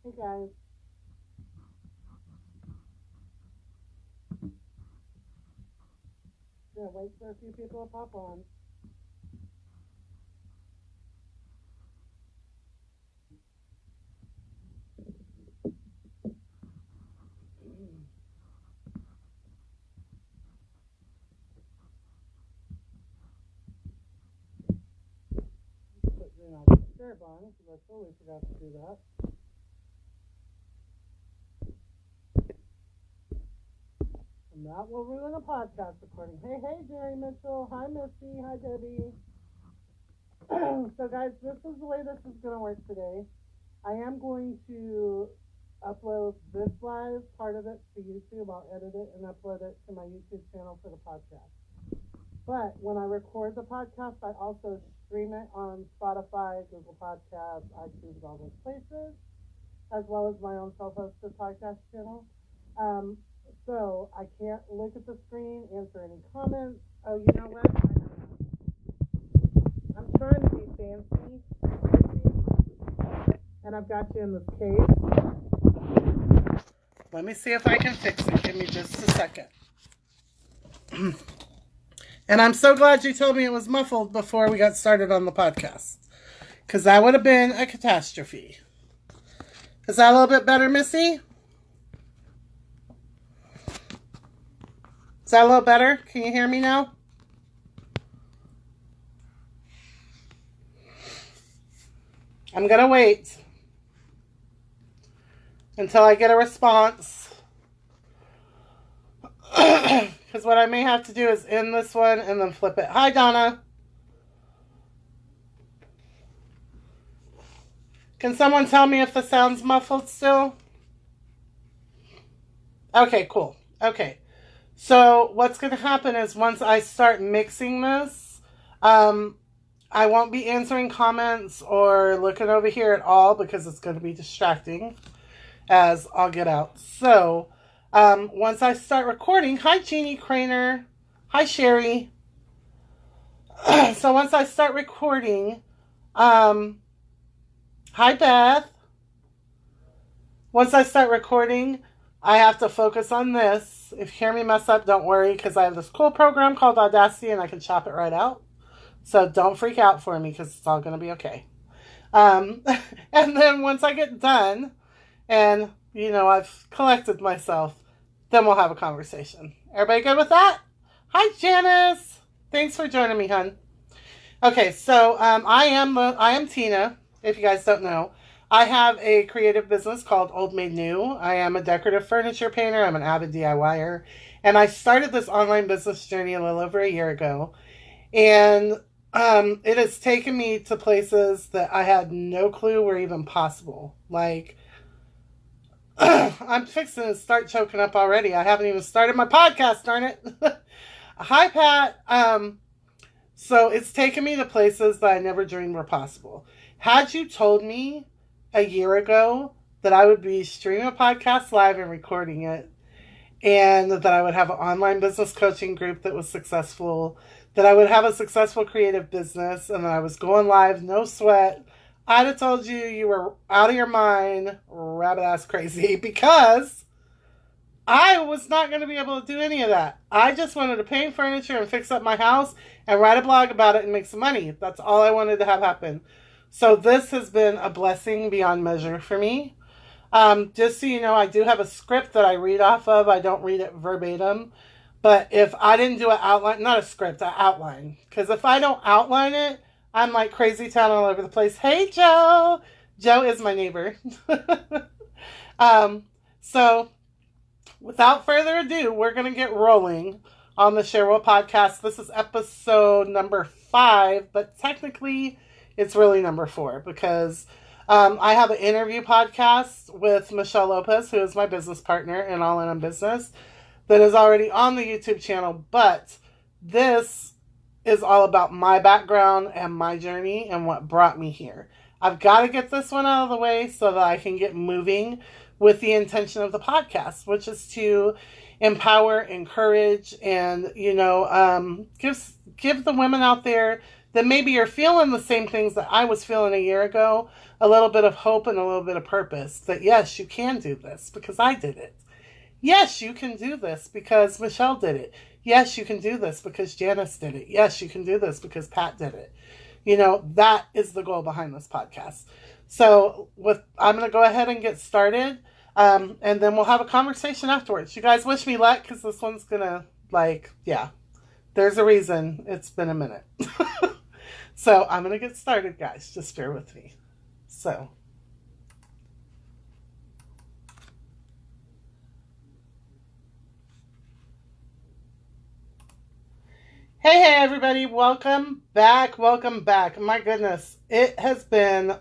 Hey guys. Yeah, wait for a few people to pop on. Put your disturb on because I totally forgot to do that. And that will ruin a podcast recording. Hey, Jerry Mitchell. Hi, Missy. Hi, Debbie. So, guys, this is the way this is going to work today. I am going to upload this live part of it to YouTube. I'll edit it and upload it to my YouTube channel for the podcast. But when I record the podcast, I also stream it on Spotify, Google Podcasts, iTunes, all those places, as well as my own self-hosted podcast channel. So I can't look at the screen, answer any comments. Oh, you know what? I'm trying to be fancy, and I've got you in this case. Let me see if I can fix it. Give me just a second. And I'm so glad you told me it was muffled before we got started on the podcast, because that would have been a catastrophe. Is that a little bit better, Missy? Is that a little better? Can you hear me now? I'm going to wait until I get a response. Because what I may have to do is end this one and then flip it. Hi, Donna. Can someone tell me if the sound's muffled still? Okay, cool. Okay. So what's going to happen is once I start mixing this, I won't be answering comments or looking over here at all because it's going to be distracting as I'll get out. So once I start recording, hi Jeannie Craner, hi Sherry. So once I start recording, hi Beth. Once I start recording, I have to focus on this. If you hear me mess up, don't worry, because I have this cool program called Audacity and I can chop it right out. So don't freak out for me because it's all going to be okay. And then once I get done and, I've collected myself, then we'll have a conversation. Everybody good with that? Hi, Janice. Thanks for joining me, hon. Okay, so I am Tina, if you guys don't know. I have a creative business called Old Made New. I am a decorative furniture painter. I'm an avid DIYer. And I started this online business journey a little over a year ago. And it has taken me to places that I had no clue were even possible. Like, I'm fixing to start choking up already. I haven't even started my podcast, darn it. Hi, Pat. So it's taken me to places that I never dreamed were possible. Had you told me a year ago that I would be streaming a podcast live and recording it, and that I would have an online business coaching group that was successful, that I would have a successful creative business, and that I was going live, no sweat, I'd have told you were out of your mind, rabbit ass crazy, because I was not going to be able to do any of that. I just wanted to paint furniture and fix up my house and write a blog about it and make some money. That's all I wanted to have happen. So this has been a blessing beyond measure for me. Just so you know, I do have a script that I read off of. I don't read it verbatim. But if I didn't do an outline, not a script, an outline. Because if I don't outline it, I'm like crazy town all over the place. Hey, Joe. Joe is my neighbor. So without further ado, we're going to get rolling on the Sherwell podcast. This is episode number 5, but technically it's really number 4 because I have an interview podcast with Michelle Lopez, who is my business partner in All In on Business, that is already on the YouTube channel. But this is all about my background and my journey and what brought me here. I've got to get this one out of the way so that I can get moving with the intention of the podcast, which is to empower, encourage, and, give the women out there then maybe you're feeling the same things that I was feeling a year ago, a little bit of hope and a little bit of purpose, that yes, you can do this because I did it. Yes, you can do this because Michelle did it. Yes, you can do this because Janice did it. Yes, you can do this because Pat did it. That is the goal behind this podcast. So I'm going to go ahead and get started. And then we'll have a conversation afterwards. You guys wish me luck because this one's going to, there's a reason it's been a minute. So I'm going to get started, guys. Just bear with me. So. Hey, everybody. Welcome back. Welcome back. My goodness. It has been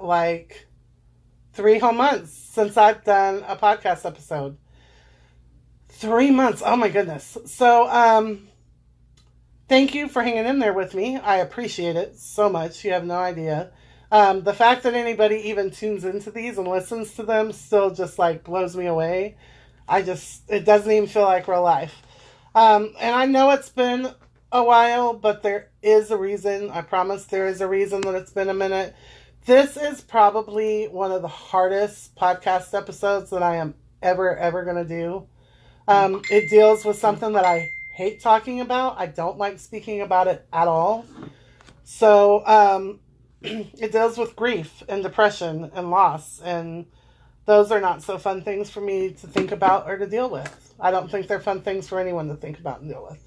3 whole months since I've done a podcast episode. 3 months. Oh, my goodness. So, thank you for hanging in there with me. I appreciate it so much. You have no idea. The fact that anybody even tunes into these and listens to them still just blows me away. It doesn't even feel like real life. And I know it's been a while, but there is a reason. I promise there is a reason that it's been a minute. This is probably one of the hardest podcast episodes that I am ever going to do. It deals with something that I hate talking about. I don't like speaking about it at all. So, it deals with grief and depression and loss, and those are not so fun things for me to think about or to deal with. I don't think they're fun things for anyone to think about and deal with.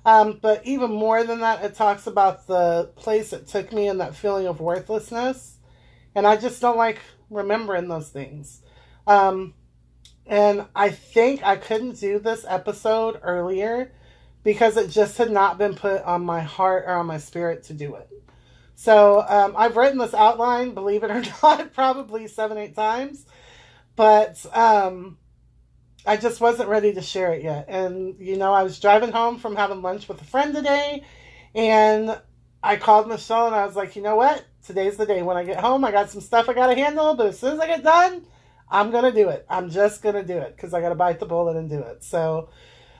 But even more than that, it talks about the place it took me and that feeling of worthlessness. And I just don't like remembering those things. And I think I couldn't do this episode earlier because it just had not been put on my heart or on my spirit to do it. So I've written this outline, believe it or not, probably 7-8 times. But I just wasn't ready to share it yet. And, I was driving home from having lunch with a friend today, and I called Michelle and I was like, you know what? Today's the day. When I get home, I got some stuff I got to handle, but as soon as I get done, I'm going to do it. I'm just going to do it because I got to bite the bullet and do it. So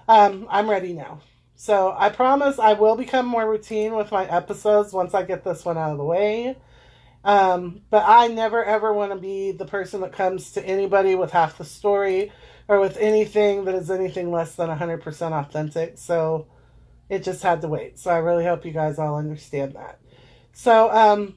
I'm ready now. So I promise I will become more routine with my episodes once I get this one out of the way. But I never ever want to be the person that comes to anybody with half the story or with anything that is anything less than 100% authentic. So it just had to wait. So I really hope you guys all understand that. So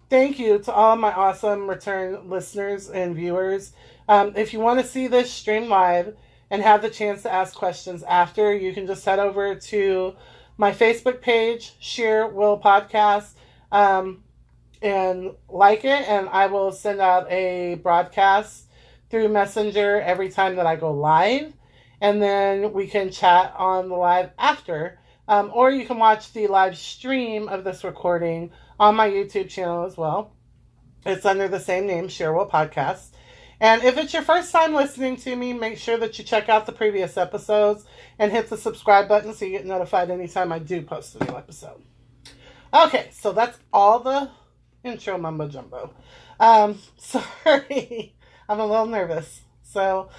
thank you to all of my awesome return listeners and viewers. If you want to see this stream live and have the chance to ask questions after, you can just head over to my Facebook page, Sheer Will Podcast, and like it, and I will send out a broadcast through Messenger every time that I go live, and then we can chat on the live after, or you can watch the live stream of this recording on my YouTube channel as well. It's under the same name, Sheer Will Podcast. And if it's your first time listening to me, make sure that you check out the previous episodes and hit the subscribe button so you get notified anytime I do post a new episode. Okay, so that's all the intro mumbo jumbo. Sorry, I'm a little nervous. So,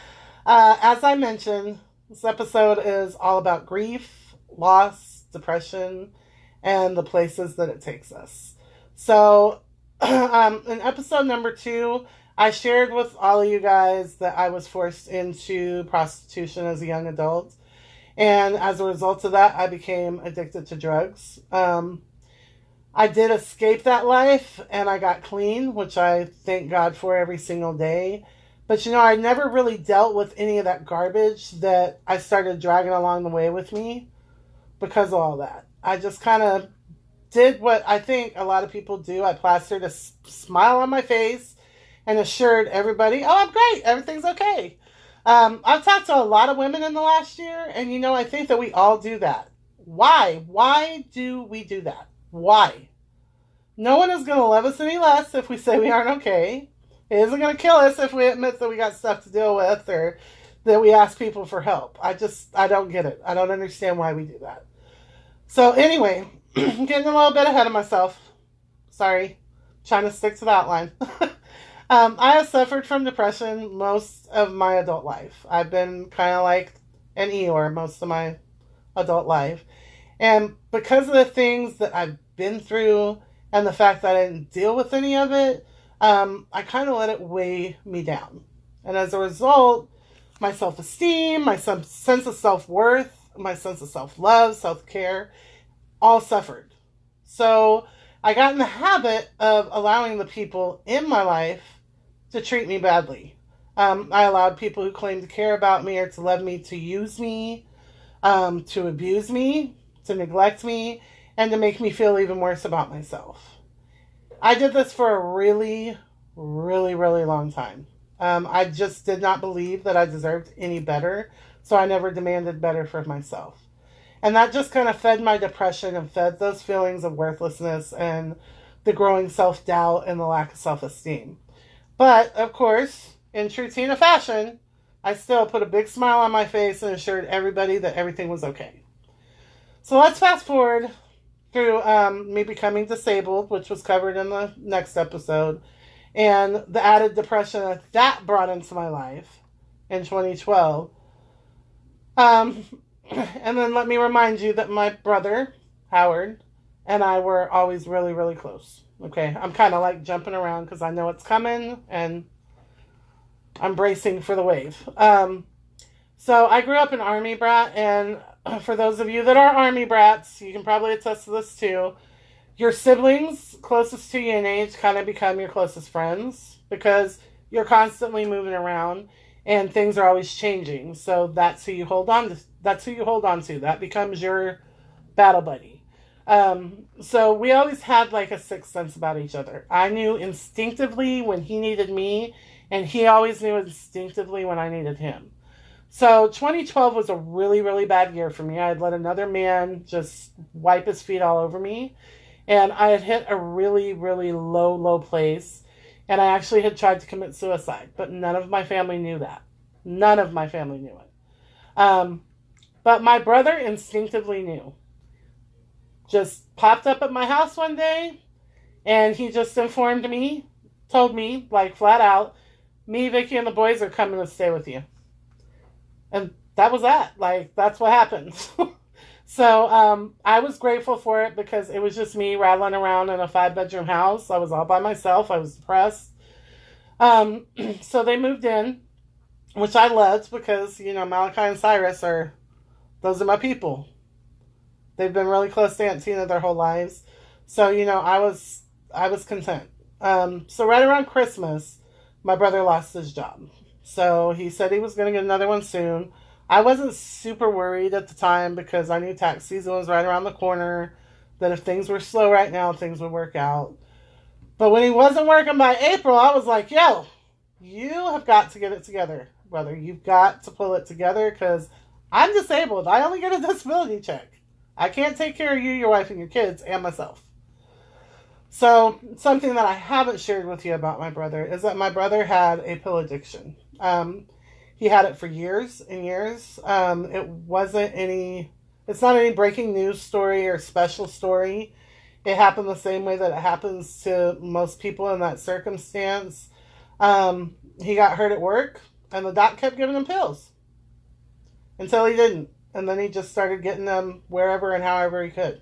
as I mentioned, this episode is all about grief, loss, depression, and the places that it takes us. So, in episode number 2, I shared with all of you guys that I was forced into prostitution as a young adult. And as a result of that, I became addicted to drugs. I did escape that life and I got clean, which I thank God for every single day. But I never really dealt with any of that garbage that I started dragging along the way with me because of all that. I just kind of did what I think a lot of people do. I plastered a smile on my face and assured everybody, oh, I'm great. Everything's okay. I've talked to a lot of women in the last year, and I think that we all do that. Why? Why do we do that? Why? No one is going to love us any less if we say we aren't okay. It isn't going to kill us if we admit that we got stuff to deal with or that we ask people for help. I don't get it. I don't understand why we do that. So anyway, I'm getting a little bit ahead of myself. Sorry. Trying to stick to the outline. I have suffered from depression most of my adult life. I've been kind of like an Eeyore most of my adult life. And because of the things that I've been through and the fact that I didn't deal with any of it, I kind of let it weigh me down. And as a result, my self-esteem, my sense of self-worth, my sense of self-love, self-care, all suffered. So I got in the habit of allowing the people in my life to treat me badly. I allowed people who claimed to care about me or to love me to use me, to abuse me, to neglect me, and to make me feel even worse about myself. I did this for a really, really, really long time. I just did not believe that I deserved any better, so I never demanded better for myself. And that just kind of fed my depression and fed those feelings of worthlessness and the growing self-doubt and the lack of self-esteem. But, of course, in true Tina fashion, I still put a big smile on my face and assured everybody that everything was okay. So let's fast forward through me becoming disabled, which was covered in the next episode, and the added depression that brought into my life in 2012. And then let me remind you that my brother, Howard, and I were always really, really close. Okay, I'm kind of like jumping around because I know it's coming and I'm bracing for the wave. So I grew up an Army brat, and for those of you that are Army brats, you can probably attest to this too. Your siblings closest to you in age kind of become your closest friends because you're constantly moving around and things are always changing. So that's who you hold on to. That becomes your battle buddy. So we always had like a sixth sense about each other. I knew instinctively when he needed me, and he always knew instinctively when I needed him. So 2012 was a really, really bad year for me. I had let another man just wipe his feet all over me. And I had hit a really, really low, low place. And I actually had tried to commit suicide. But none of my family knew that. None of my family knew it. But my brother instinctively knew. Just popped up at my house one day. And he just informed me, told me, like flat out, me, Vicky, and the boys are coming to stay with you. And that was that. Like, that's what happened. So I was grateful for it because it was just me rattling around in a 5-bedroom house. I was all by myself. I was depressed. So they moved in, which I loved because, you know, Malachi and Cyrus those are my people. They've been really close to Aunt Tina their whole lives. So, you know, I was content. So right around Christmas, my brother lost his job. So he said he was going to get another one soon. I wasn't super worried at the time because I knew tax season was right around the corner, that if things were slow right now, things would work out. But when he wasn't working by April, I was like, yo, you have got to get it together, brother. You've got to pull it together because I'm disabled. I only get a disability check. I can't take care of you, your wife, and your kids, and myself. So something that I haven't shared with you about my brother is that my brother had a pill addiction. He had it for years and years. It's not any breaking news story or special story. It happened the same way that it happens to most people in that circumstance. He got hurt at work and the doc kept giving him pills until he didn't. And then he just started getting them wherever and however he could.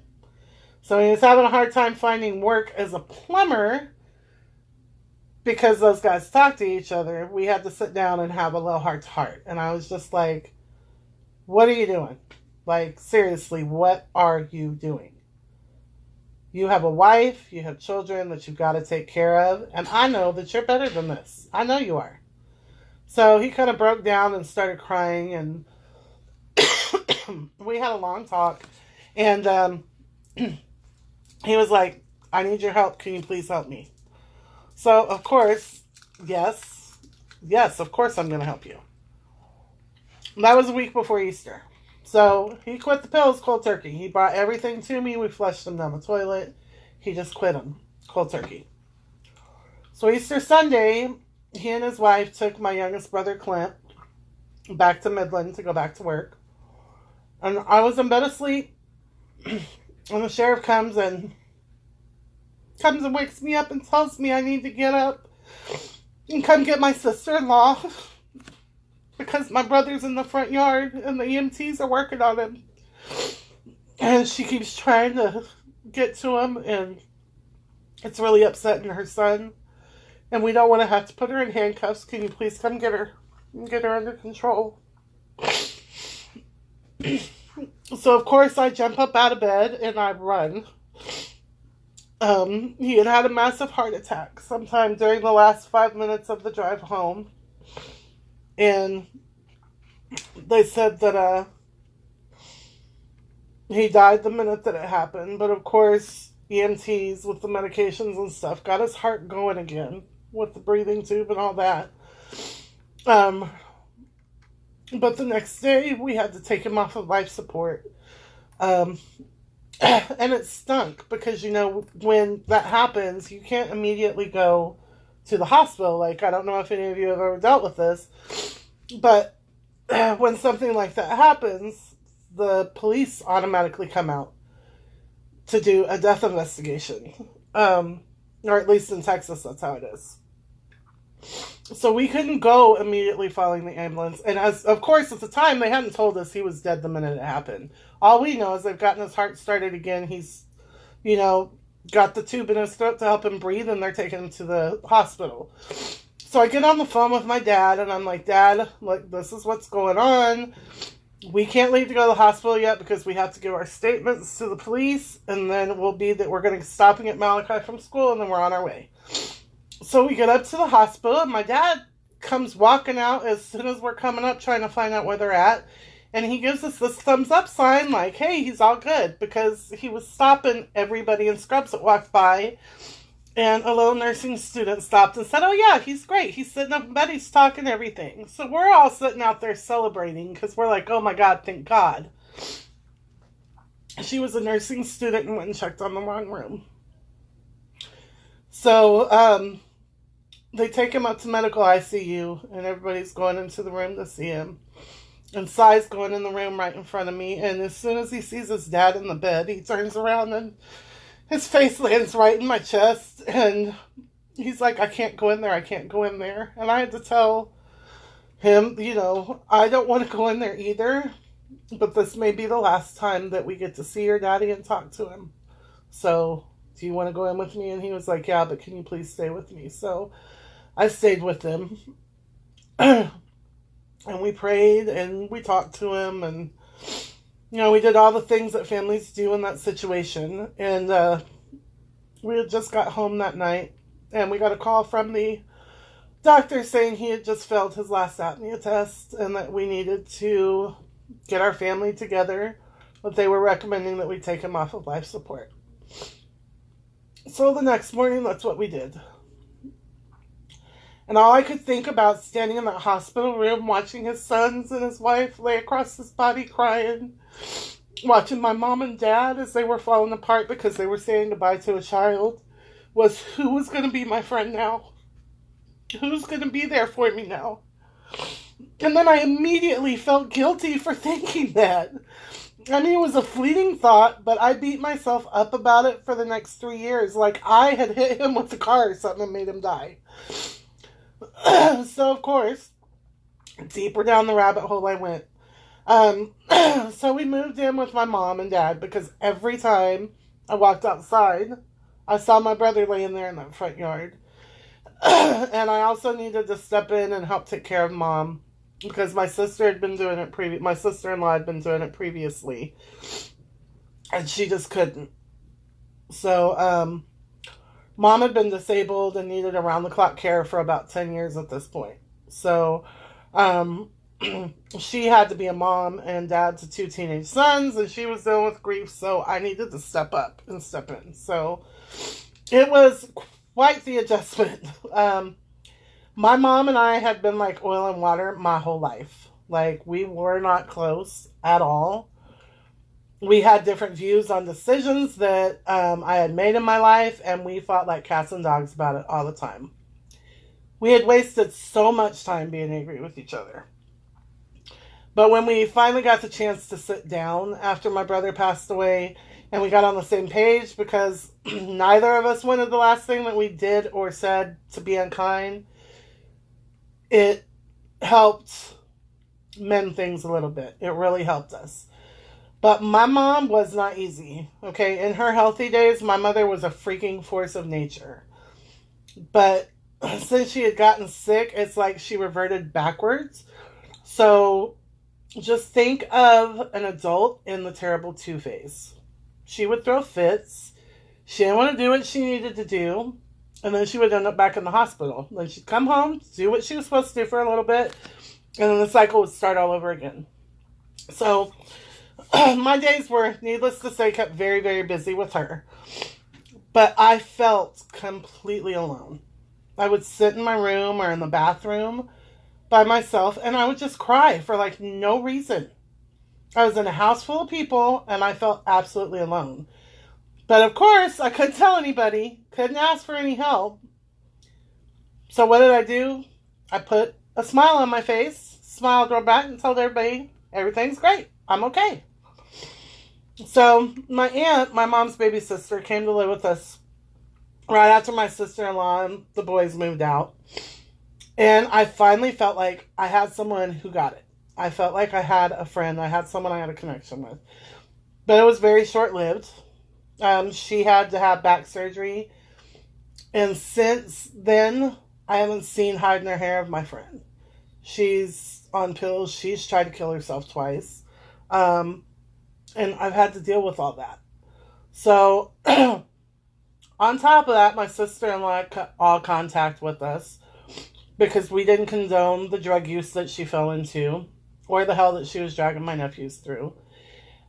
So he was having a hard time finding work as a plumber because those guys talk to each other. We had to sit down and have a little heart-to-heart. And I was just like, what are you doing? Like, seriously, what are you doing? You have a wife, you have children that you've got to take care of. And I know that you're better than this. I know you are. So he kind of broke down and started crying. And we had a long talk. And he was like, I need your help. Can you please help me? So, of course, yes, of course I'm going to help you. That was a week before Easter. So, he quit the pills cold turkey. He brought everything to me. We flushed them down the toilet. He just quit them cold turkey. So, Easter Sunday, he and his wife took my youngest brother, Clint, back to Midland to go back to work. And I was in bed asleep. And the sheriff comes and wakes me up and tells me I need to get up and come get my sister-in-law because my brother's in the front yard and the EMTs are working on him. And she keeps trying to get to him, and it's really upsetting her son. And we don't want to have to put her in handcuffs. Can you please come get her and get her under control? So, of course, I jump up out of bed and I run. He had a massive heart attack sometime during the last 5 minutes of the drive home. And they said that he died the minute that it happened. But, of course, EMTs with the medications and stuff got his heart going again with the breathing tube and all that. But the next day, we had to take him off of life support. And it stunk because, when that happens, you can't immediately go to the hospital. Like, I don't know if any of you have ever dealt with this, but when something like that happens, the police automatically come out to do a death investigation. Or at least in Texas, that's how it is. So we couldn't go immediately following the ambulance. And of course, at the time, they hadn't told us he was dead the minute it happened. All we know is they've gotten his heart started again. He's, got the tube in his throat to help him breathe, and they're taking him to the hospital. So I get on the phone with my dad, and I'm like, Dad, look, this is what's going on. We can't leave to go to the hospital yet because we have to give our statements to the police, and then we're going to stop and get Malachi from school, and then we're on our way. So we get up to the hospital, and my dad comes walking out as soon as we're coming up, trying to find out where they're at. And he gives us this thumbs up sign, like, hey, he's all good, because he was stopping everybody in scrubs that walked by. And a little nursing student stopped and said, oh, yeah, he's great. He's sitting up in bed, he's talking everything. So we're all sitting out there celebrating, because we're like, oh, my God, thank God. She was a nursing student and went and checked on the wrong room. So, they take him up to medical ICU, and everybody's going into the room to see him. And Sai's going in the room right in front of me, and as soon as he sees his dad in the bed, he turns around and his face lands right in my chest, and he's like, I can't go in there, I can't go in there. And I had to tell him, I don't want to go in there either, but this may be the last time that we get to see your daddy and talk to him. So, do you want to go in with me? And he was like, yeah, but can you please stay with me? So, I stayed with him. And we prayed and we talked to him, and we did all the things that families do in that situation. And we had just got home that night, and we got a call from the doctor saying he had just failed his last apnea test and that we needed to get our family together, but they were recommending that we take him off of life support. So the next morning, that's what we did. And all I could think about standing in that hospital room, watching his sons and his wife lay across his body crying, watching my mom and dad as they were falling apart because they were saying goodbye to a child, was who was going to be my friend now? Who's going to be there for me now? And then I immediately felt guilty for thinking that. I mean, it was a fleeting thought, but I beat myself up about it for the next 3 years. Like I had hit him with the car or something and made him die. So, of course, deeper down the rabbit hole I went. So we moved in with my mom and dad because every time I walked outside, I saw my brother laying there in that front yard. And I also needed to step in and help take care of mom because my sister had been doing it my sister-in-law had been doing it previously. And she just couldn't. So, Mom had been disabled and needed around-the-clock care for about 10 years at this point. So, she had to be a mom and dad to 2 teenage sons, and she was dealing with grief, so I needed to step up and step in. So, it was quite the adjustment. My mom and I had been like oil and water my whole life. Like, we were not close at all. We had different views on decisions that I had made in my life, and we fought like cats and dogs about it all the time. We had wasted so much time being angry with each other. But when we finally got the chance to sit down after my brother passed away, and we got on the same page because neither of us wanted the last thing that we did or said to be unkind, it helped mend things a little bit. It really helped us. But my mom was not easy. Okay, in her healthy days, my mother was a freaking force of nature. But since she had gotten sick, it's like she reverted backwards. So just think of an adult in the terrible two phase. She would throw fits. She didn't want to do what she needed to do. And then she would end up back in the hospital. Then she'd come home, do what she was supposed to do for a little bit, and then the cycle would start all over again. So my days were, needless to say, kept very, very busy with her. But I felt completely alone. I would sit in my room or in the bathroom by myself and I would just cry for like no reason. I was in a house full of people and I felt absolutely alone. But of course, I couldn't tell anybody, couldn't ask for any help. So what did I do? I put a smile on my face, smiled right back and told everybody everything's great. I'm okay. So my aunt, my mom's baby sister, came to live with us right after my sister-in-law and the boys moved out. And I finally felt like I had someone who got it. I felt like I had a friend. I had someone I had a connection with. But it was very short-lived. She had to have back surgery. And since then, I haven't seen hide in her hair of my friend. She's on pills. She's tried to kill herself twice. And I've had to deal with all that. So, on top of that, my sister-in-law cut all contact with us because we didn't condone the drug use that she fell into or the hell that she was dragging my nephews through.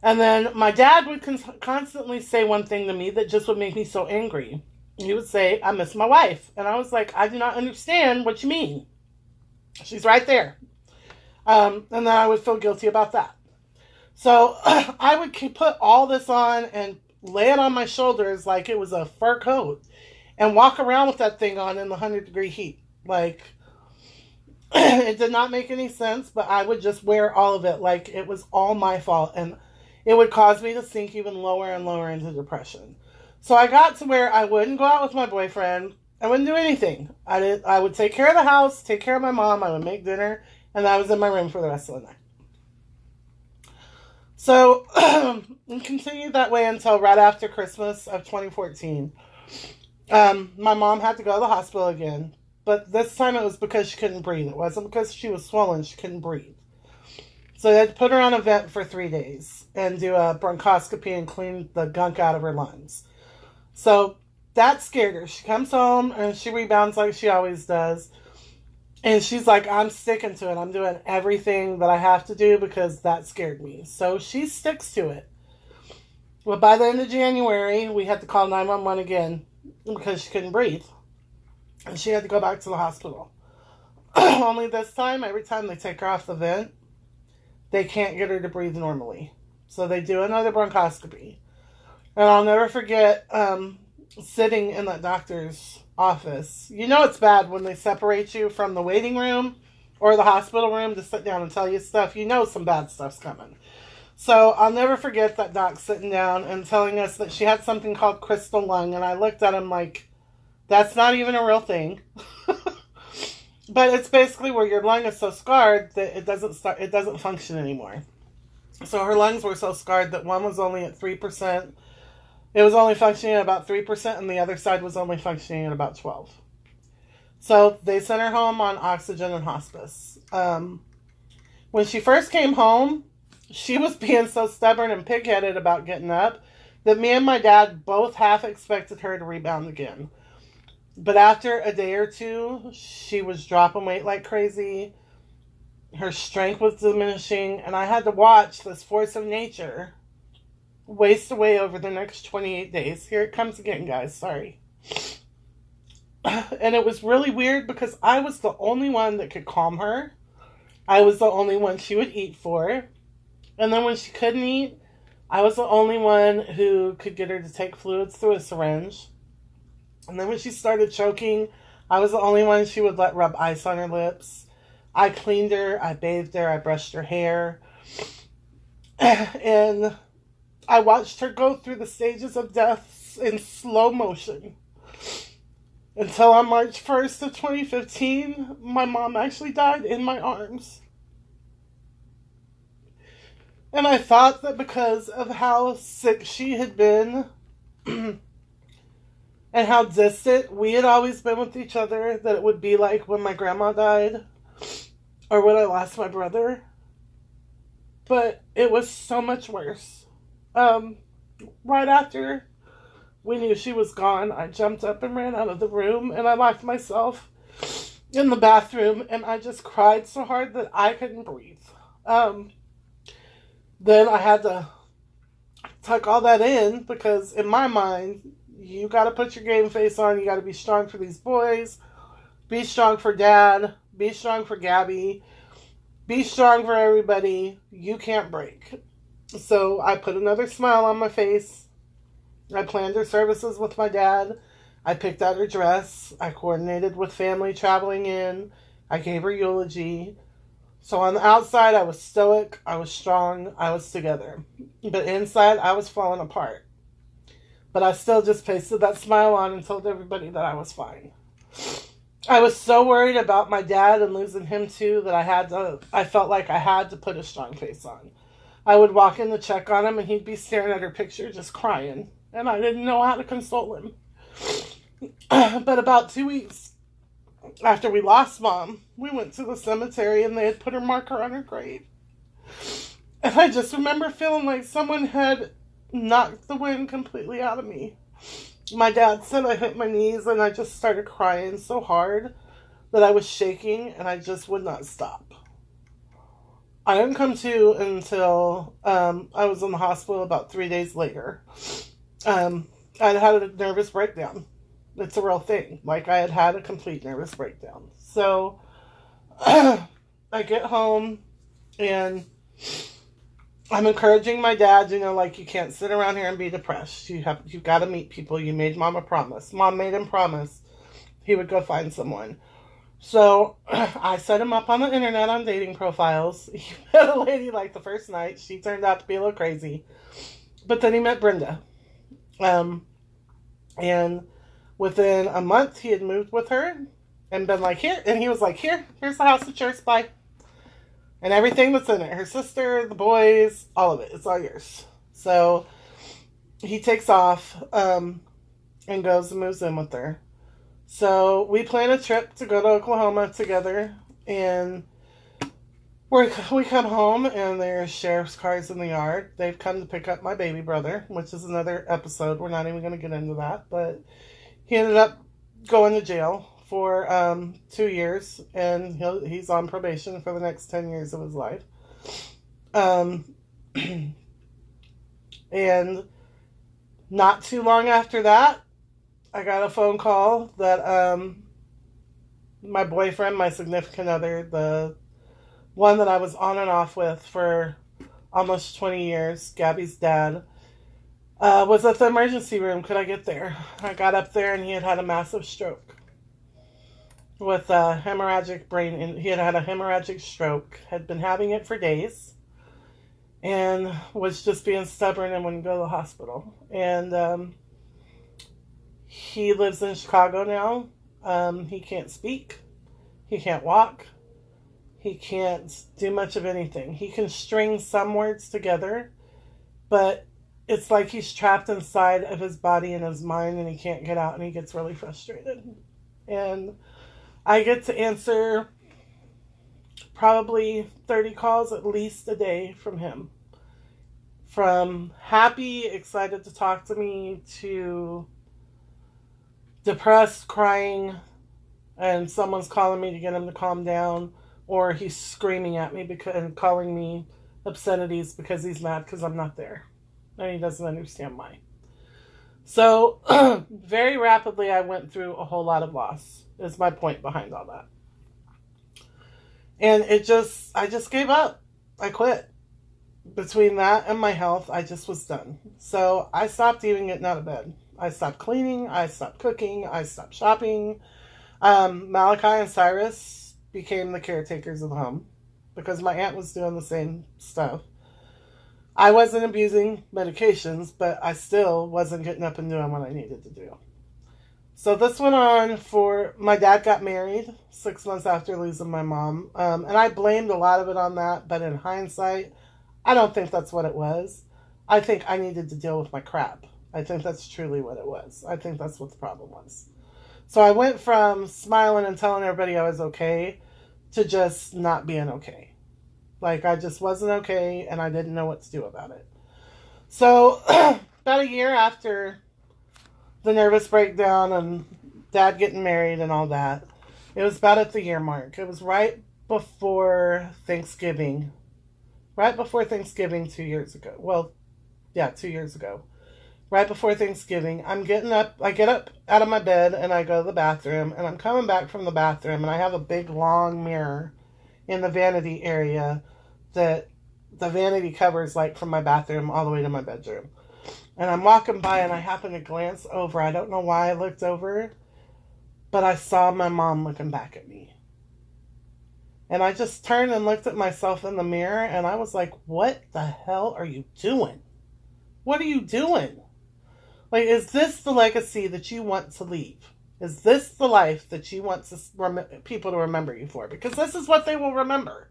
And then my dad would constantly say one thing to me that just would make me so angry. He would say, I miss my wife. And I was like, I do not understand what you mean. She's right there. And then I would feel guilty about that. So I would put all this on and lay it on my shoulders like it was a fur coat and walk around with that thing on in the 100-degree heat. Like, it did not make any sense, but I would just wear all of it like it was all my fault. And it would cause me to sink even lower and lower into depression. So I got to where I wouldn't go out with my boyfriend. I wouldn't do anything. I would take care of the house, take care of my mom. I would make dinner, and I was in my room for the rest of the night. So, we continued that way until right after Christmas of 2014. My mom had to go to the hospital again. But this time it was because she couldn't breathe. It wasn't because she was swollen. She couldn't breathe. So they had to put her on a vent for 3 days and do a bronchoscopy and clean the gunk out of her lungs. So that scared her. She comes home and she rebounds like she always does. And she's like, I'm sticking to it. I'm doing everything that I have to do because that scared me. So she sticks to it. Well, by the end of January, we had to call 911 again because she couldn't breathe. And she had to go back to the hospital. Only this time, every time they take her off the vent, they can't get her to breathe normally. So they do another bronchoscopy. And I'll never forget sitting in that doctor's office. You know it's bad when they separate you from the waiting room or the hospital room to sit down and tell you stuff. You know some bad stuff's coming. So I'll never forget that doc sitting down and telling us that she had something called crystal lung. And I looked at him like, that's not even a real thing. But it's basically where your lung is so scarred that it doesn't function anymore. So her lungs were so scarred that one was only at 3%. It was only functioning at about 3%, and the other side was only functioning at about 12%. So they sent her home on oxygen and hospice. When she first came home, she was being so stubborn and pig-headed about getting up that me and my dad both half expected her to rebound again. But after a day or two, she was dropping weight like crazy. Her strength was diminishing, and I had to watch this force of nature waste away over the next 28 days. Here it comes again, guys. Sorry. And it was really weird because I was the only one that could calm her. I was the only one she would eat for. And then when she couldn't eat, I was the only one who could get her to take fluids through a syringe. And then when she started choking, I was the only one she would let rub ice on her lips. I cleaned her, I bathed her, I brushed her hair. And I watched her go through the stages of death in slow motion. Until on March 1st of 2015, my mom actually died in my arms. And I thought that because of how sick she had been and how distant we had always been with each other, that it would be like when my grandma died or when I lost my brother. But it was so much worse. Um, right after we knew she was gone, I jumped up and ran out of the room and I locked myself in the bathroom and I just cried so hard that I couldn't breathe. Um, then I had to tuck all that in because in my mind, you got to put your game face on. You got to be strong for these boys. Be strong for Dad. Be strong for Gabby. Be strong for everybody. You can't break. So I put another smile on my face. I planned her services with my dad. I picked out her dress. I coordinated with family traveling in. I gave her eulogy. So on the outside, I was stoic, I was strong, I was together. But inside, I was falling apart. But I still just pasted that smile on and told everybody that I was fine. I was so worried about my dad and losing him too that I felt like I had to put a strong face on. I would walk in to check on him and he'd be staring at her picture just crying. And I didn't know how to console him. But about 2 weeks after we lost Mom, we went to the cemetery and they had put her marker on her grave. And I just remember feeling like someone had knocked the wind completely out of me. My dad said I hit my knees and I just started crying so hard that I was shaking and I just would not stop. I didn't come to until I was in the hospital about 3 days later. I had a nervous breakdown. It's a real thing. Like, I had a complete nervous breakdown. So, I get home, and I'm encouraging my dad, like, you can't sit around here and be depressed. You've got to meet people. You made Mom a promise. Mom made him promise he would go find someone. So, I set him up on the internet on dating profiles. He met a lady, like, the first night. She turned out to be a little crazy. But then he met Brenda. And within a month, he had moved with her and been like, here. And he was like, here's the house at church, bye. And everything that's in it. Her sister, the boys, all of it. It's all yours. So he takes off and goes and moves in with her. So we plan a trip to go to Oklahoma together. And we come home and there's sheriff's cars in the yard. They've come to pick up my baby brother, which is another episode. We're not even going to get into that. But he ended up going to jail for 2 years. And he's on probation for the next 10 years of his life. And not too long after that, I got a phone call that my boyfriend, my significant other, the one that I was on and off with for almost 20 years, Gabby's dad, was at the emergency room. Could I get there? I got up there and he had a massive stroke with hemorrhagic brain. He had a hemorrhagic stroke, had been having it for days, and was just being stubborn and wouldn't go to the hospital. And he lives in Chicago now. He can't speak. He can't walk. He can't do much of anything. He can string some words together, but it's like he's trapped inside of his body and his mind and he can't get out and he gets really frustrated. And I get to answer probably 30 calls at least a day from him. From happy, excited to talk to me, to depressed, crying, and someone's calling me to get him to calm down, or he's screaming at me and calling me obscenities because he's mad because I'm not there. And he doesn't understand why. So, very rapidly I went through a whole lot of loss, is my point behind all that. And I just gave up. I quit. Between that and my health, I just was done. So, I stopped even getting out of bed. I stopped cleaning, I stopped cooking, I stopped shopping. Malachi and Cyrus became the caretakers of the home because my aunt was doing the same stuff. I wasn't abusing medications, but I still wasn't getting up and doing what I needed to do. So this went on my dad got married 6 months after losing my mom. And I blamed a lot of it on that, but in hindsight, I don't think that's what it was. I think I needed to deal with my crap. I think that's truly what it was. I think that's what the problem was. So I went from smiling and telling everybody I was okay to just not being okay. Like, I just wasn't okay, and I didn't know what to do about it. So, about a year after the nervous breakdown and Dad getting married and all that, it was about at the year mark. It was right before Thanksgiving. Right before Thanksgiving 2 years ago. Well, yeah, 2 years ago. Right before Thanksgiving, I get up out of my bed and I go to the bathroom, and I'm coming back from the bathroom, and I have a big long mirror in the vanity area that the vanity covers, like, from my bathroom all the way to my bedroom. And I'm walking by and I happen to glance over. I don't know why I looked over, but I saw my mom looking back at me. And I just turned and looked at myself in the mirror, and I was like, what the hell are you doing? What are you doing? Like, is this the legacy that you want to leave? Is this the life that you want people to remember you for? Because this is what they will remember.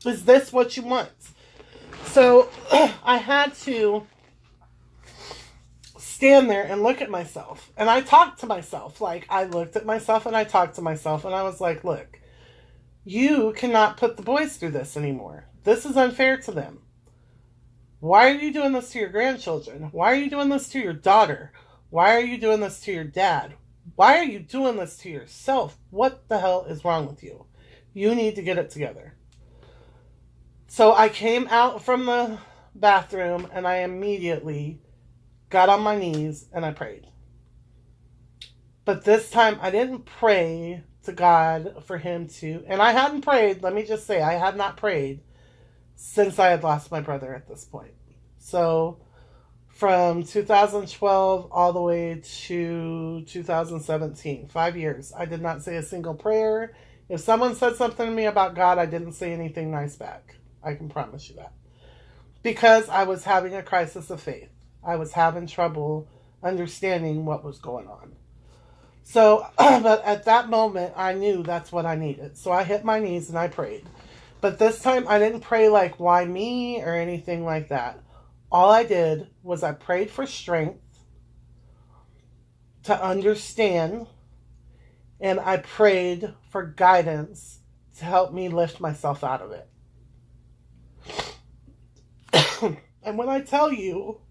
Is this what you want? So I had to stand there and look at myself. And I talked to myself. Like, I looked at myself and I talked to myself. And I was like, look, you cannot put the boys through this anymore. This is unfair to them. Why are you doing this to your grandchildren? Why are you doing this to your daughter? Why are you doing this to your dad? Why are you doing this to yourself? What the hell is wrong with you? You need to get it together. So I came out from the bathroom and I immediately got on my knees and I prayed. But this time I didn't pray to God for him to, and I hadn't prayed, let me just say, I had not prayed since I had lost my brother at this point. So from 2012 all the way to 2017, 5 years, I did not say a single prayer. If someone said something to me about God, I didn't say anything nice back. I can promise you that. Because I was having a crisis of faith. I was having trouble understanding what was going on. So, but at that moment, I knew that's what I needed. So I hit my knees and I prayed. But this time, I didn't pray like, why me, or anything like that. All I did was I prayed for strength to understand, and I prayed for guidance to help me lift myself out of it. And when I tell you,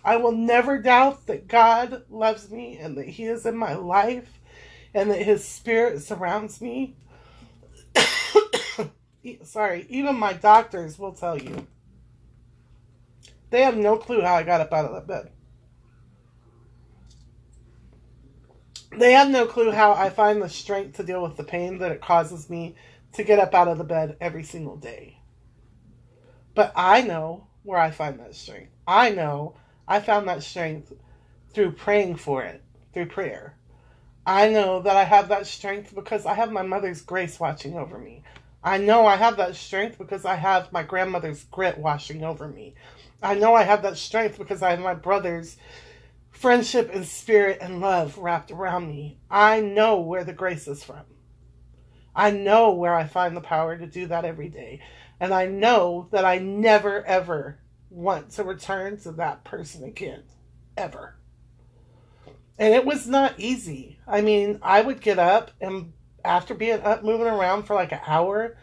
I will never doubt that God loves me and that he is in my life and that his spirit surrounds me. Sorry, even my doctors will tell you. They have no clue how I got up out of that bed. They have no clue how I find the strength to deal with the pain that it causes me to get up out of the bed every single day. But I know where I find that strength. I know I found that strength through praying for it, through prayer. I know that I have that strength because I have my mother's grace watching over me. I know I have that strength because I have my grandmother's grit watching over me. I know I have that strength because I have my brother's friendship and spirit and love wrapped around me. I know where the grace is from. I know where I find the power to do that every day. And I know that I never, ever want to return to that person again. Ever. And it was not easy. I mean, I would get up, and after being up moving around for like an hour,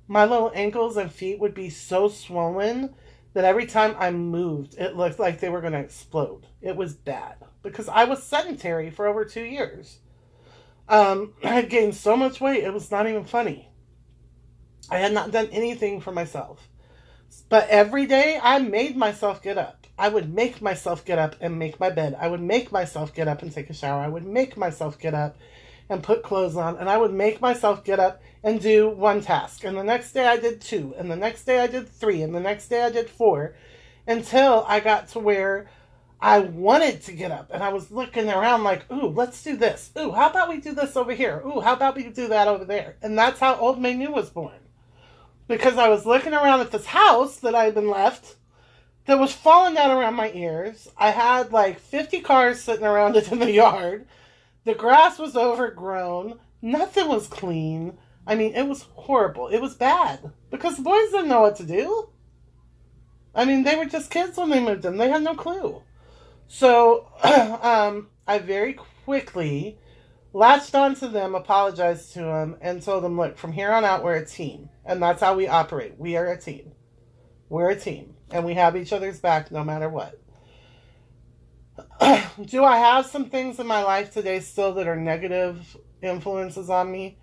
my little ankles and feet would be so swollen that every time I moved, it looked like they were going to explode. It was bad. Because I was sedentary for over 2 years. I had gained so much weight, it was not even funny. I had not done anything for myself. But every day, I made myself get up. I would make myself get up and make my bed. I would make myself get up and take a shower. I would make myself get up and put clothes on. And I would make myself get up and do one task. And the next day I did 2. And the next day I did 3. And the next day I did 4. Until I got to where I wanted to get up. And I was looking around like, ooh, let's do this. Ooh, how about we do this over here? Ooh, how about we do that over there? And that's how Old Menu was born. Because I was looking around at this house that I had been left that was falling down around my ears. I had like 50 cars sitting around it in the yard. The grass was overgrown. Nothing was clean. I mean, it was horrible. It was bad because the boys didn't know what to do. I mean, they were just kids when they moved in. They had no clue. So I very quickly latched onto them, apologized to them, and told them, look, from here on out, we're a team. And that's how we operate. We are a team. We're a team. And we have each other's back no matter what. Do I have some things in my life today still that are negative influences on me?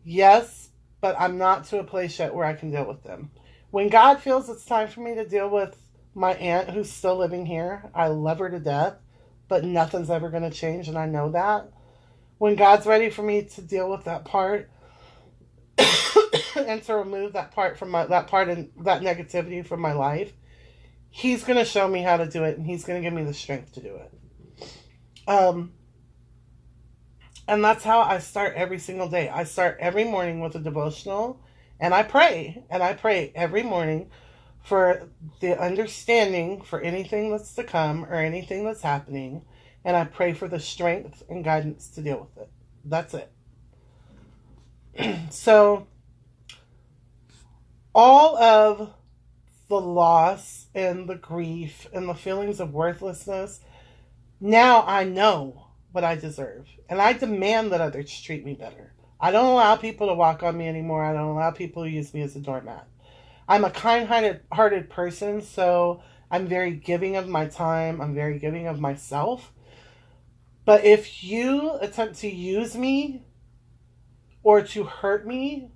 Yes, but I'm not to a place yet where I can deal with them. When God feels it's time for me to deal with my aunt who's still living here, I love her to death, but nothing's ever going to change, and I know that. When God's ready for me to deal with that part and to remove that part and that negativity from my life, He's going to show me how to do it, and He's going to give me the strength to do it. And that's how I start every single day. I start every morning with a devotional, and I pray. And I pray every morning for the understanding for anything that's to come or anything that's happening. And I pray for the strength and guidance to deal with it. That's it. So, all of the loss and the grief and the feelings of worthlessness, now I know what I deserve. And I demand that others treat me better. I don't allow people to walk on me anymore. I don't allow people to use me as a doormat. I'm a kind-hearted person, so I'm very giving of my time. I'm very giving of myself. But if you attempt to use me or to hurt me,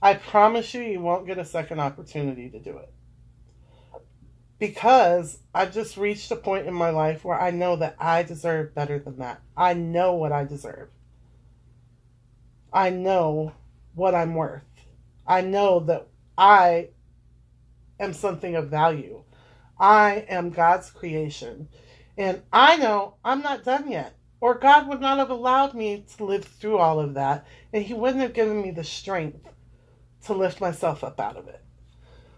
I promise you won't get a second opportunity to do it. Because I've just reached a point in my life where I know that I deserve better than that. I know what I deserve. I know what I'm worth. I know that I am something of value. I am God's creation. And I know I'm not done yet. Or God would not have allowed me to live through all of that. And He wouldn't have given me the strength to lift myself up out of it.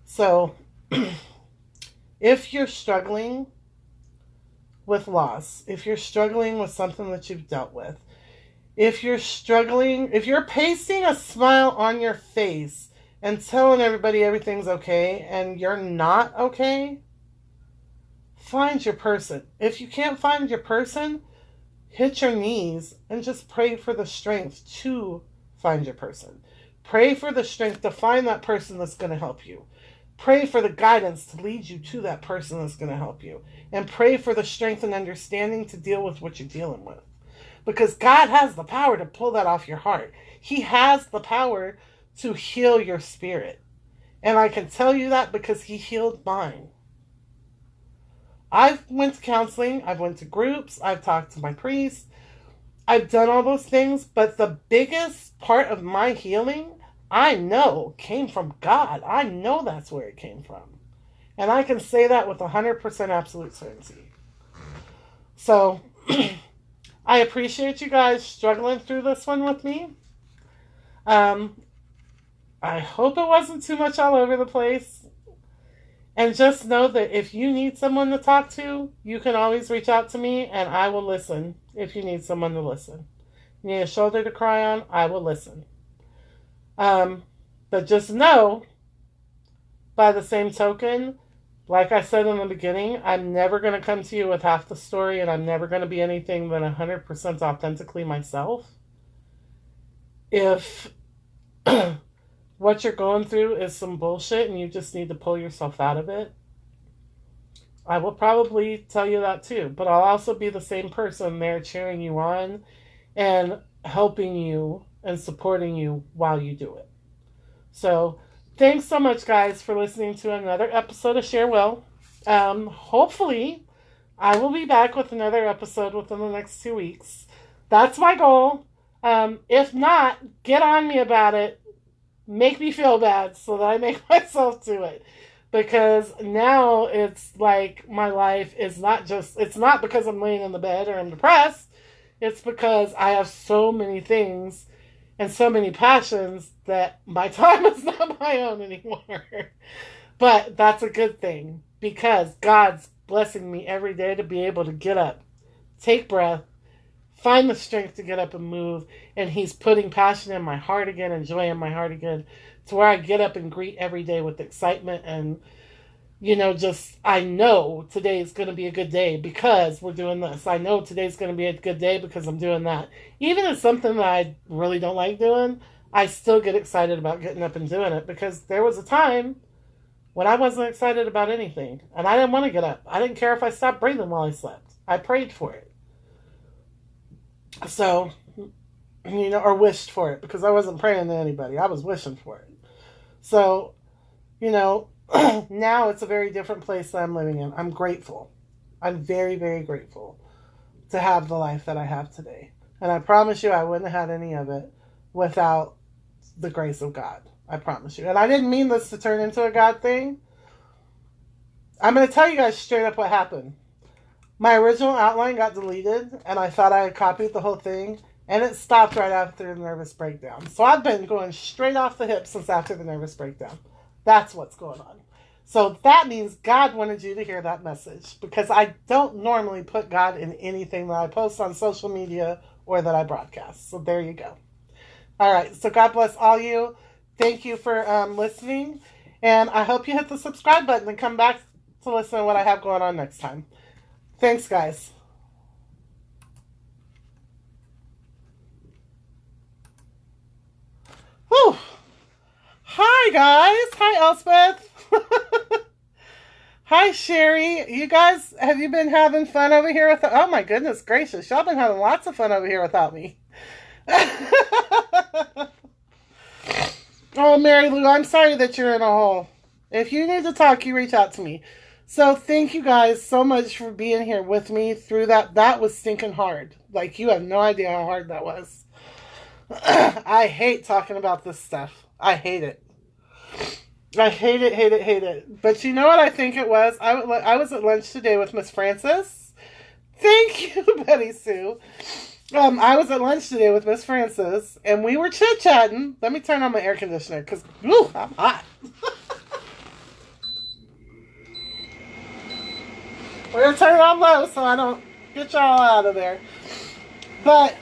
So, if you're struggling with loss, if you're struggling with something that you've dealt with, if you're pasting a smile on your face and telling everybody everything's okay and you're not okay, find your person. If you can't find your person, hit your knees and just pray for the strength to find your person. Pray for the strength to find that person that's going to help you. Pray for the guidance to lead you to that person that's going to help you. And pray for the strength and understanding to deal with what you're dealing with. Because God has the power to pull that off your heart. He has the power to heal your spirit. And I can tell you that because He healed mine. I've went to counseling. I've went to groups. I've talked to my priest. I've done all those things. But the biggest part of my healing, I know, came from God. I know that's where it came from. And I can say that with 100% absolute certainty. So, I appreciate you guys struggling through this one with me. I hope it wasn't too much all over the place. And just know that if you need someone to talk to, you can always reach out to me and I will listen if you need someone to listen. You need a shoulder to cry on, I will listen. But just know, by the same token, like I said in the beginning, I'm never going to come to you with half the story, and I'm never going to be anything than 100% authentically myself. If what you're going through is some bullshit and you just need to pull yourself out of it, I will probably tell you that too. But I'll also be the same person there cheering you on and helping you and supporting you while you do it. So, thanks so much, guys, for listening to another episode of Share Well. Hopefully, I will be back with another episode within the next 2 weeks. That's my goal. If not, get on me about it. Make me feel bad so that I make myself do it. Because now it's like my life is it's not because I'm laying in the bed or I'm depressed. It's because I have so many things and so many passions that my time is not my own anymore. But that's a good thing because God's blessing me every day to be able to get up, take breath, find the strength to get up and move. And he's putting passion in my heart again and joy in my heart again, to where I get up and greet every day with excitement. And, just, I know today is going to be a good day because we're doing this. I know today's going to be a good day because I'm doing that. Even if it's something that I really don't like doing, I still get excited about getting up and doing it, because there was a time when I wasn't excited about anything and I didn't want to get up. I didn't care if I stopped breathing while I slept. I prayed for it. So, or wished for it, because I wasn't praying to anybody. I was wishing for it. So, now it's a very different place that I'm living in. I'm grateful. I'm very, very grateful to have the life that I have today. And I promise you I wouldn't have had any of it without the grace of God. I promise you. And I didn't mean this to turn into a God thing. I'm going to tell you guys straight up what happened. My original outline got deleted, and I thought I had copied the whole thing, and it stopped right after the nervous breakdown. So I've been going straight off the hip since after the nervous breakdown. That's what's going on. So that means God wanted you to hear that message, because I don't normally put God in anything that I post on social media or that I broadcast. So there you go. All right. So God bless all you. Thank you for listening. And I hope you hit the subscribe button and come back to listen to what I have going on next time. Thanks, guys. Whew. Hi, guys. Hi, Elspeth. Hi, Sherry. You guys, have you been having fun over here with... Oh, my goodness gracious. Y'all been having lots of fun over here without me. Oh, Mary Lou, I'm sorry that you're in a hole. If you need to talk, you reach out to me. So thank you guys so much for being here with me through that. That was stinking hard. Like, you have no idea how hard that was. I hate talking about this stuff. I hate it. I hate it, hate it, hate it. But you know what I think it was? I was at lunch today with Miss Frances. Thank you, Betty Sue. I was at lunch today with Miss Frances, and we were chit-chatting. Let me turn on my air conditioner, because, I'm hot. We're going to turn it on low so I don't get y'all out of there. But,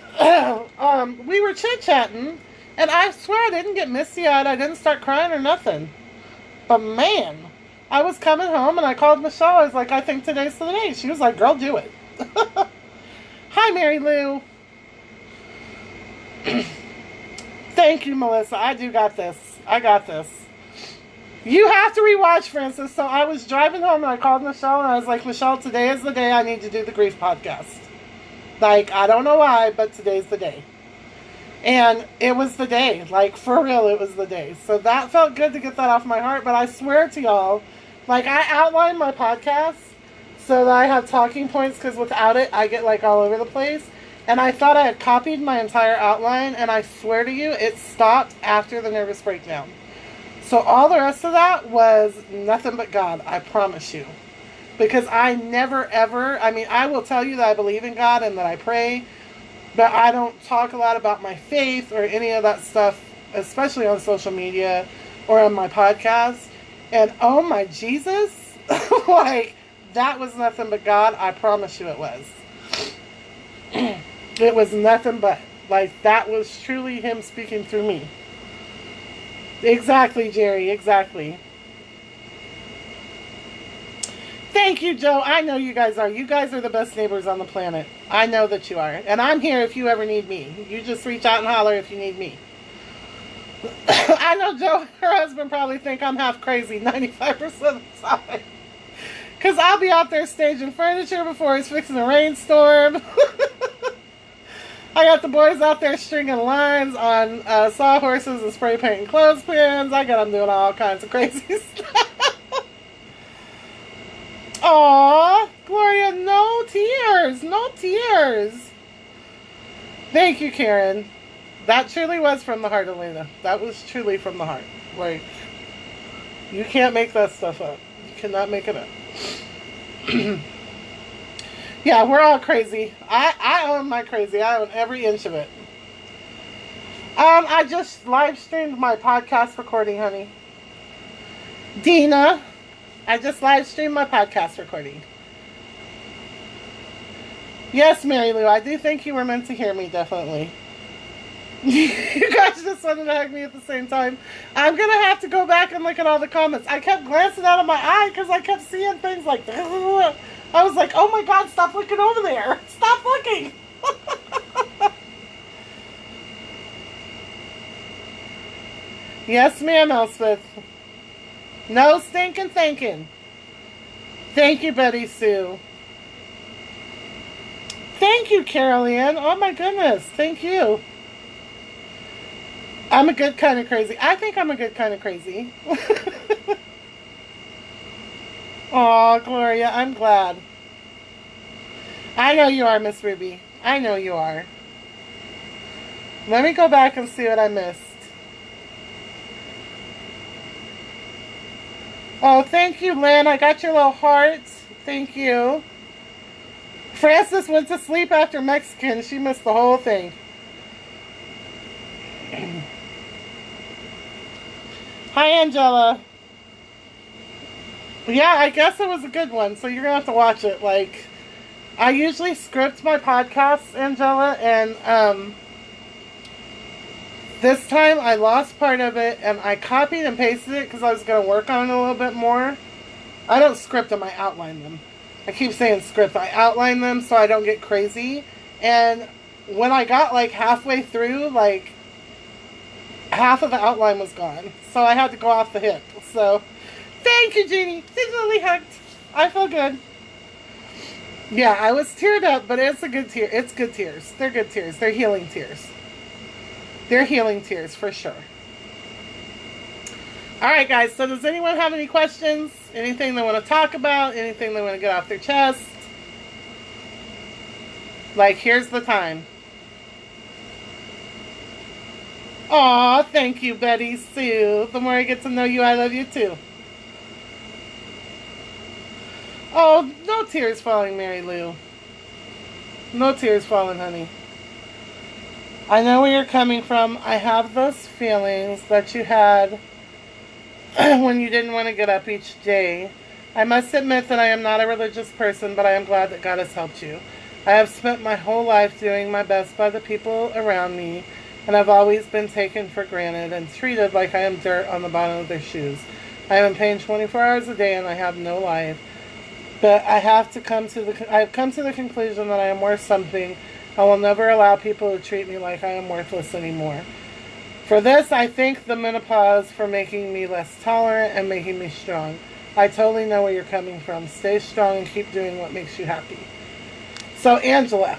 we were chit-chatting, and I swear I didn't get misty-eyed. I didn't start crying or nothing. But, man, I was coming home, and I called Michelle. I was like, I think today's the day. She was like, girl, do it. Hi, Mary Lou. Thank you, Melissa. I do got this. I got this. You have to rewatch, Francis. So I was driving home and I called Michelle and I was like, Michelle, today is the day I need to do the grief podcast. Like, I don't know why, but today's the day. And it was the day. Like, for real, it was the day. So that felt good to get that off my heart. But I swear to y'all, like, I outlined my podcast so that I have talking points, because without it, I get, like, all over the place. And I thought I had copied my entire outline, and I swear to you, it stopped after the nervous breakdown. So all the rest of that was nothing but God, I promise you. Because I never, ever, I will tell you that I believe in God and that I pray, but I don't talk a lot about my faith or any of that stuff, especially on social media or on my podcast. And oh my Jesus, like, that was nothing but God, I promise you it was. It was nothing but, like, that was truly Him speaking through me. Exactly, Jerry, exactly. Thank you, Joe. I know you guys are. You guys are the best neighbors on the planet. I know that you are. And I'm here if you ever need me. You just reach out and holler if you need me. I know Joe and her husband probably think I'm half crazy 95% of the time. Because I'll be out there staging furniture before it's fixing a rainstorm. I got the boys out there stringing lines on sawhorses and spray painting clothespins. I got them doing all kinds of crazy stuff. Aw, Gloria, no tears. No tears. Thank you, Karen. That truly was from the heart, Elena. That was truly from the heart. Like, you can't make that stuff up. You cannot make it up. Yeah, we're all crazy. I own my crazy. I own every inch of it. I just live streamed my podcast recording, honey. Dina, I just live streamed my podcast recording. Yes, Mary Lou, I do think you were meant to hear me, definitely. You guys just wanted to hug me at the same time. I'm going to have to go back and look at all the comments. I kept glancing out of my eye because I kept seeing things like, I was like, oh my God, stop looking over there. Stop looking. Yes, ma'am, Elspeth. No stinking thinking. Thank you, Betty Sue. Thank you, Carol Ann. Oh my goodness. Thank you. I'm a good kind of crazy. I think I'm a good kind of crazy. Aw, Gloria, I'm glad. I know you are, Miss Ruby. I know you are. Let me go back and see what I missed. Oh, thank you, Lynn. I got your little hearts. Thank you. Frances went to sleep after Mexican. She missed the whole thing. Hi, Angela. Yeah, I guess it was a good one, so you're going to have to watch it. Like, I usually script my podcasts, Angela, and this time I lost part of it, and I copied and pasted it because I was going to work on it a little bit more. I don't script them, I outline them. I keep saying script. I outline them so I don't get crazy. And when I got like halfway through, like half of the outline was gone. So I had to go off the hip. So thank you, Jeannie. Digitally hugged. I feel good. Yeah, I was teared up, but it's a good tear. It's good tears. They're good tears. They're healing tears. They're healing tears for sure. Alright guys, so does anyone have any questions? Anything they want to talk about? Anything they want to get off their chest? Like, here's the time. Aw, thank you, Betty Sue. The more I get to know you, I love you too. Oh, no tears falling, Mary Lou. No tears falling, honey. I know where you're coming from. I have those feelings that you had when you didn't want to get up each day. I must admit that I am not a religious person, but I am glad that God has helped you. I have spent my whole life doing my best by the people around me, and I've always been taken for granted and treated like I am dirt on the bottom of their shoes. I am in pain 24 hours a day and I have no life. But I've come to the conclusion that I am worth something. I will never allow people to treat me like I am worthless anymore. For this, I thank the menopause for making me less tolerant and making me strong. I totally know where you're coming from. Stay strong and keep doing what makes you happy. So, Angela,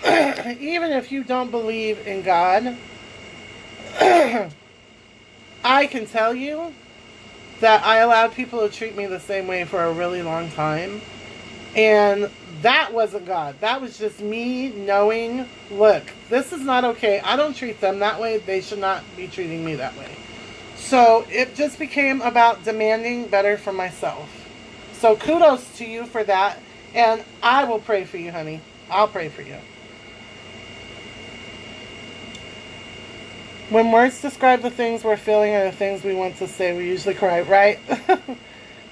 even if you don't believe in God, I can tell you that I allowed people to treat me the same way for a really long time. And that wasn't God. That was just me knowing, look, this is not okay. I don't treat them that way. They should not be treating me that way. So it just became about demanding better for myself. So kudos to you for that. And I will pray for you, honey. I'll pray for you. When words describe the things we're feeling or the things we want to say, we usually cry, right?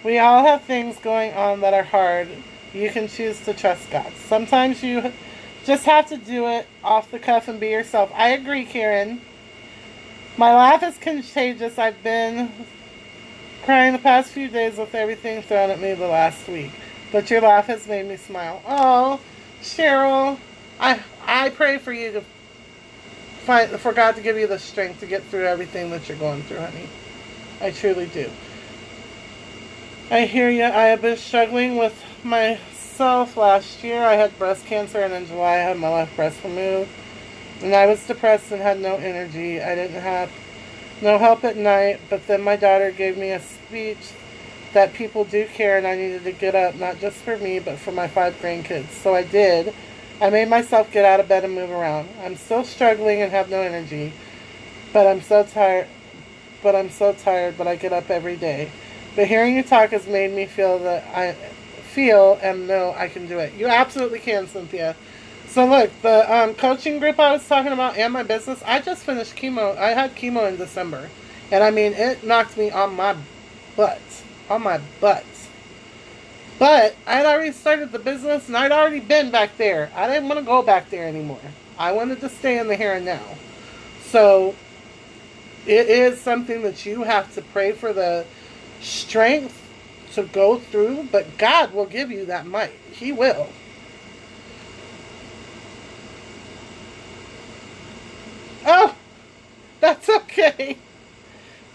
We all have things going on that are hard. You can choose to trust God. Sometimes you just have to do it off the cuff and be yourself. I agree, Karen. My laugh is contagious. I've been crying the past few days with everything thrown at me the last week. But your laugh has made me smile. Oh, Cheryl, I pray for you to for God to give you the strength to get through everything that you're going through, honey. I truly do. I hear you. I have been struggling with myself last year. I had breast cancer, and in July I had my left breast removed. And I was depressed and had no energy. I didn't have no help at night, but then my daughter gave me a speech that people do care and I needed to get up, not just for me, but for my 5 grandkids. So I did. I made myself get out of bed and move around. I'm still struggling and have no energy, but I'm so tired, but I get up every day. But hearing you talk has made me feel that I feel and know I can do it. You absolutely can, Cynthia. So look, the coaching group I was talking about and my business, I just finished chemo. I had chemo in December. And I mean, it knocked me on my butt. On my butt. But I'd already started the business and I'd already been back there. I didn't want to go back there anymore. I wanted to stay in the here and now. So it is something that you have to pray for the strength to go through, but God will give you that might. He will. Oh, that's okay.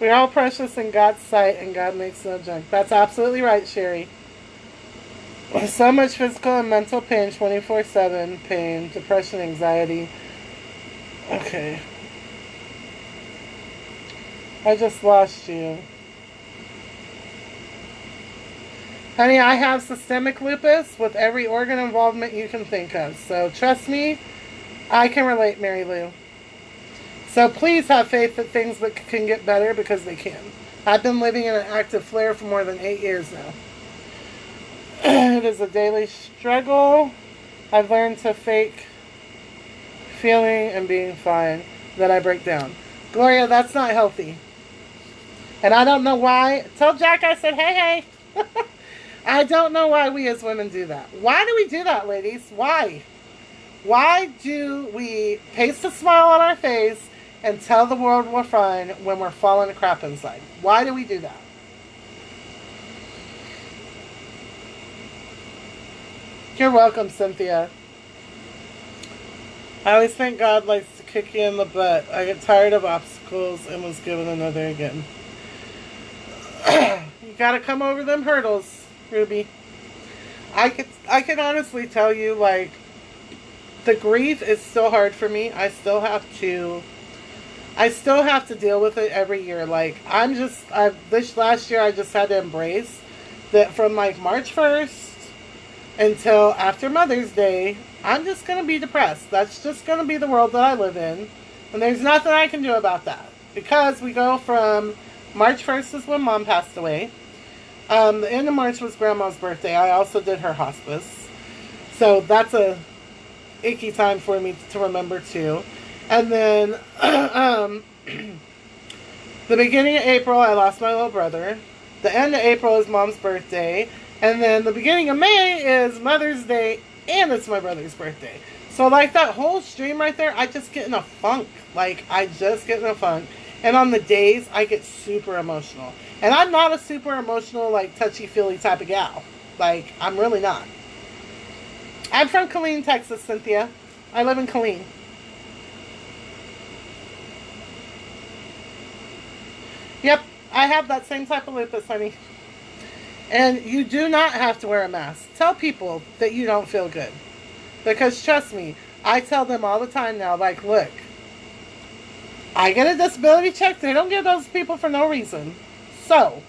We're all precious in God's sight, and God makes no junk. That's absolutely right, Sherry. So much physical and mental pain, 24/7 pain, depression, anxiety. Okay. I just lost you. Honey, I have systemic lupus with every organ involvement you can think of. So trust me, I can relate, Mary Lou. So please have faith that things can get better, because they can. I've been living in an active flare for more than 8 years now. It is a daily struggle. I've learned to fake feeling and being fine. Then I break down. Gloria, that's not healthy. And I don't know why. Tell Jack I said, hey, hey. I don't know why we as women do that. Why do we do that, ladies? Why? Why do we paste a smile on our face and tell the world we're fine when we're falling to crap inside? Why do we do that? You're welcome, Cynthia. I always think God likes to kick you in the butt. I get tired of obstacles and was given another again. You gotta come over them hurdles, Ruby. I can honestly tell you, like, the grief is still hard for me. I still have to deal with it every year. Like, this last year I just had to embrace that from like March 1st until after Mother's Day, I'm just going to be depressed. That's just going to be the world that I live in. And there's nothing I can do about that. Because we go from March 1st is when Mom passed away. The end of March was Grandma's birthday. I also did her hospice. So that's a icky time for me to remember too. And then the beginning of April, I lost my little brother. The end of April is Mom's birthday. And then the beginning of May is Mother's Day, and it's my brother's birthday. So like that whole stream right there, I just get in a funk. Like, I just get in a funk. And on the days, I get super emotional. And I'm not a super emotional, like, touchy-feely type of gal. Like, I'm really not. I'm from Killeen, Texas, Cynthia. I live in Killeen. Yep, I have that same type of lupus, honey. And you do not have to wear a mask. Tell people that you don't feel good. Because trust me, I tell them all the time now, like, look, I get a disability check. They don't give those people for no reason. So,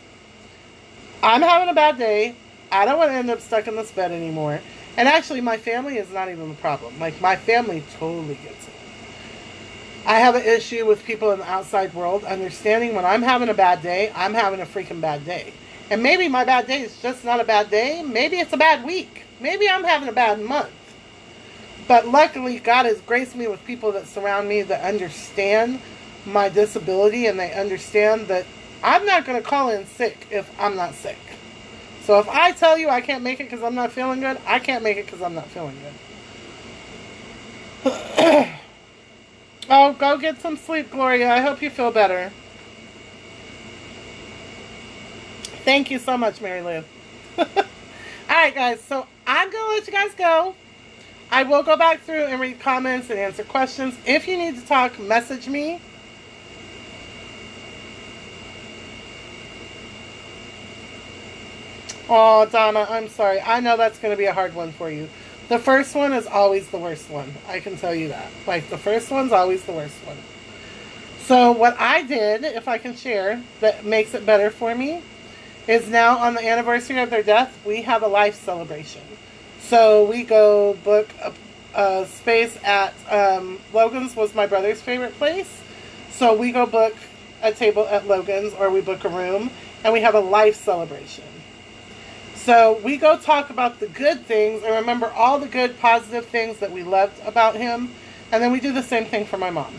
I'm having a bad day. I don't want to end up stuck in this bed anymore. And actually, my family is not even the problem. Like, my family totally gets it. I have an issue with people in the outside world understanding when I'm having a bad day, I'm having a freaking bad day. And maybe my bad day is just not a bad day. Maybe it's a bad week. Maybe I'm having a bad month. But luckily, God has graced me with people that surround me that understand my disability, and they understand that I'm not going to call in sick if I'm not sick. So if I tell you I can't make it because I'm not feeling good, I can't make it because I'm not feeling good. Oh, go get some sleep, Gloria. I hope you feel better. Thank you so much, Mary Lou. Alright, guys. So I'm going to let you guys go. I will go back through and read comments and answer questions. If you need to talk, message me. Oh, Donna, I'm sorry. I know that's going to be a hard one for you. The first one is always the worst one. I can tell you that. Like, the first one's always the worst one. So what I did, if I can share, that makes it better for me, is now on the anniversary of their death, we have a life celebration. So we go book a space at Logan's was my brother's favorite place. So we go book a table at Logan's, or we book a room, and we have a life celebration. So we go talk about the good things and remember all the good, positive things that we loved about him. And then we do the same thing for my mom.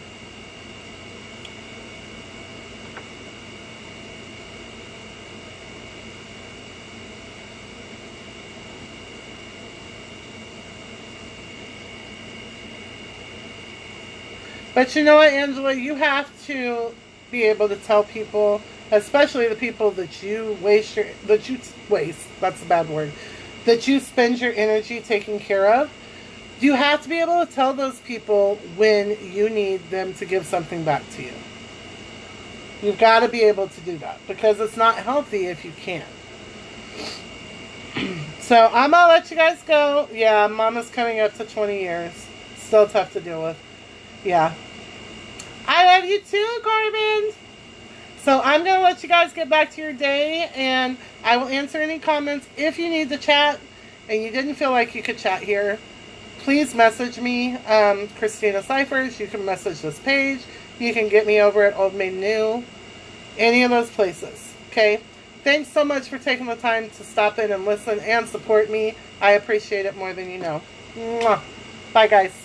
But you know what, Angela? You have to be able to tell people, especially the people that you waste, that's a bad word, that you spend your energy taking care of. You have to be able to tell those people when you need them to give something back to you. You've got to be able to do that because it's not healthy if you can't. So I'm going to let you guys go. Yeah, Mama's coming up to 20 years. Still tough to deal with. Yeah. I love you too, Corbin. So I'm going to let you guys get back to your day, and I will answer any comments. If you need to chat and you didn't feel like you could chat here, please message me, Christina Cyphers. You can message this page. You can get me over at Old Maid New. Any of those places. Okay? Thanks so much for taking the time to stop in and listen and support me. I appreciate it more than you know. Mwah. Bye, guys.